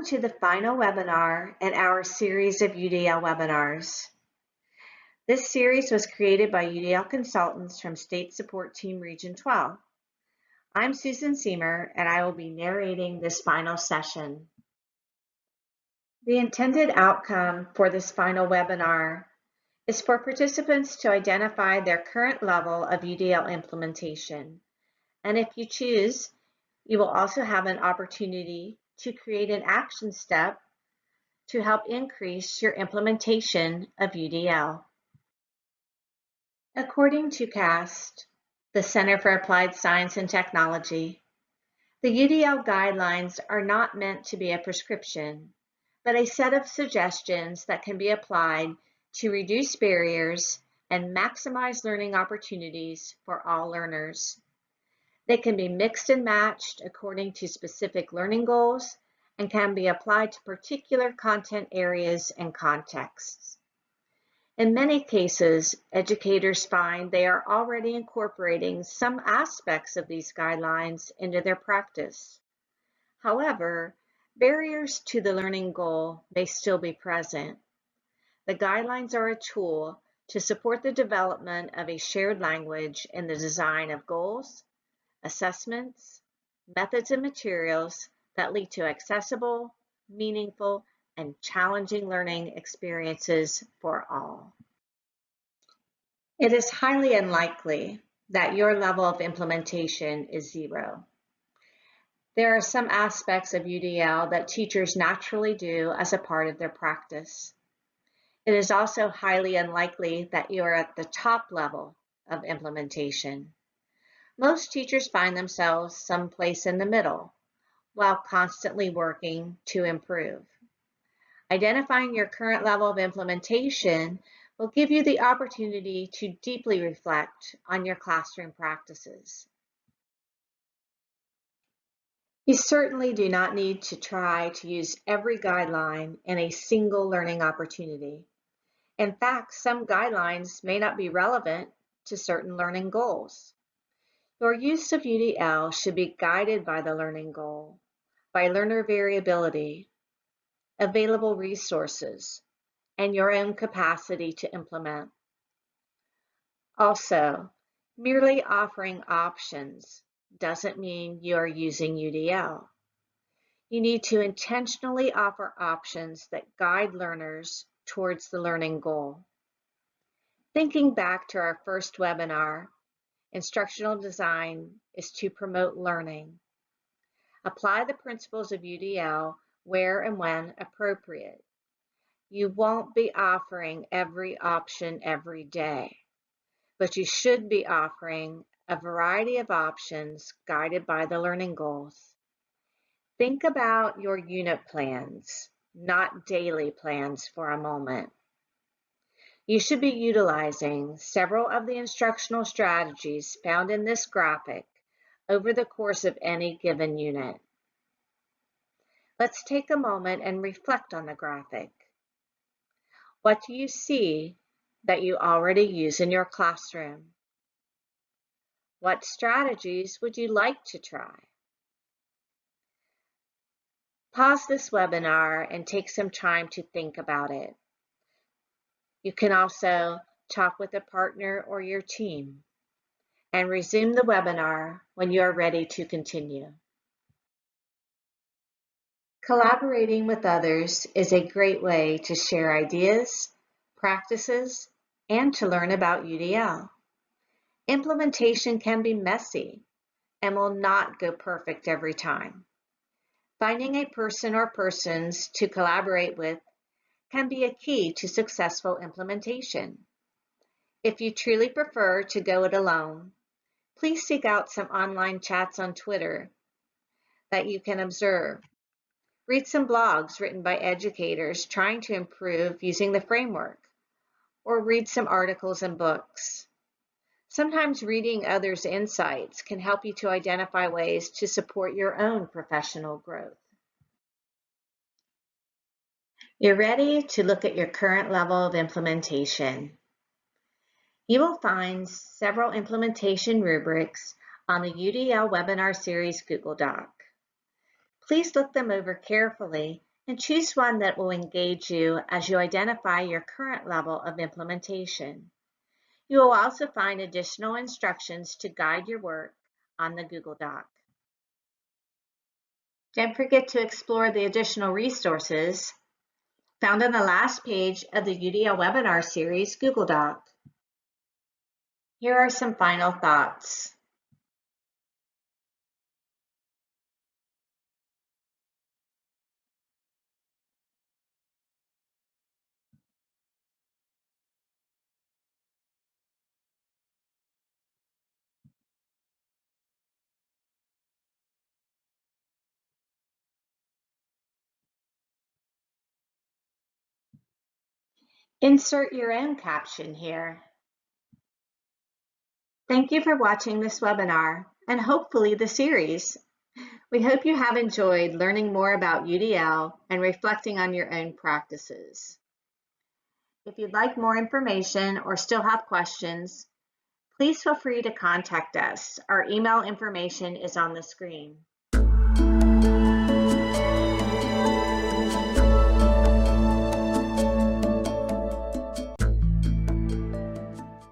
Welcome to the final webinar in our series of UDL webinars. This series was created by UDL consultants from State Support Team Region 12. I'm Susan Seamer, and I will be narrating this final session. The intended outcome for this final webinar is for participants to identify their current level of UDL implementation. And if you choose, you will also have an opportunity to create an action step to help increase your implementation of UDL. According to CAST, the Center for Applied Science and Technology, the UDL guidelines are not meant to be a prescription, but a set of suggestions that can be applied to reduce barriers and maximize learning opportunities for all learners. They can be mixed and matched according to specific learning goals and can be applied to particular content areas and contexts. In many cases, educators find they are already incorporating some aspects of these guidelines into their practice. However, barriers to the learning goal may still be present. The guidelines are a tool to support the development of a shared language in the design of goals, assessments, methods, and materials that lead to accessible, meaningful, and challenging learning experiences for all. It is highly unlikely that your level of implementation is 0. There are some aspects of UDL that teachers naturally do as a part of their practice. It is also highly unlikely that you are at the top level of implementation. Most teachers find themselves someplace in the middle, while constantly working to improve. Identifying your current level of implementation will give you the opportunity to deeply reflect on your classroom practices. You certainly do not need to try to use every guideline in a single learning opportunity. In fact, some guidelines may not be relevant to certain learning goals. Your use of UDL should be guided by the learning goal, by learner variability, available resources, and your own capacity to implement. Also, merely offering options doesn't mean you are using UDL. You need to intentionally offer options that guide learners towards the learning goal. Thinking back to our first webinar, instructional design is to promote learning. Apply the principles of UDL where and when appropriate. You won't be offering every option every day, but you should be offering a variety of options guided by the learning goals. Think about your unit plans, not daily plans, for a moment. You should be utilizing several of the instructional strategies found in this graphic over the course of any given unit. Let's take a moment and reflect on the graphic. What do you see that you already use in your classroom? What strategies would you like to try? Pause this webinar and take some time to think about it. You can also talk with a partner or your team and resume the webinar when you are ready to continue. Collaborating with others is a great way to share ideas, practices, and to learn about UDL. Implementation can be messy and will not go perfect every time. Finding a person or persons to collaborate with can be a key to successful implementation. If you truly prefer to go it alone, please seek out some online chats on Twitter that you can observe. Read some blogs written by educators trying to improve using the framework, or read some articles and books. Sometimes reading others' insights can help you to identify ways to support your own professional growth. You're ready to look at your current level of implementation. You will find several implementation rubrics on the UDL webinar series Google Doc. Please look them over carefully and choose one that will engage you as you identify your current level of implementation. You will also find additional instructions to guide your work on the Google Doc. Don't forget to explore the additional resources found on the last page of the UDL webinar series Google Doc. Here are some final thoughts. Insert your own caption here. Thank you for watching this webinar and hopefully the series. We hope you have enjoyed learning more about UDL and reflecting on your own practices. If you'd like more information or still have questions, please feel free to contact us. Our email information is on the screen.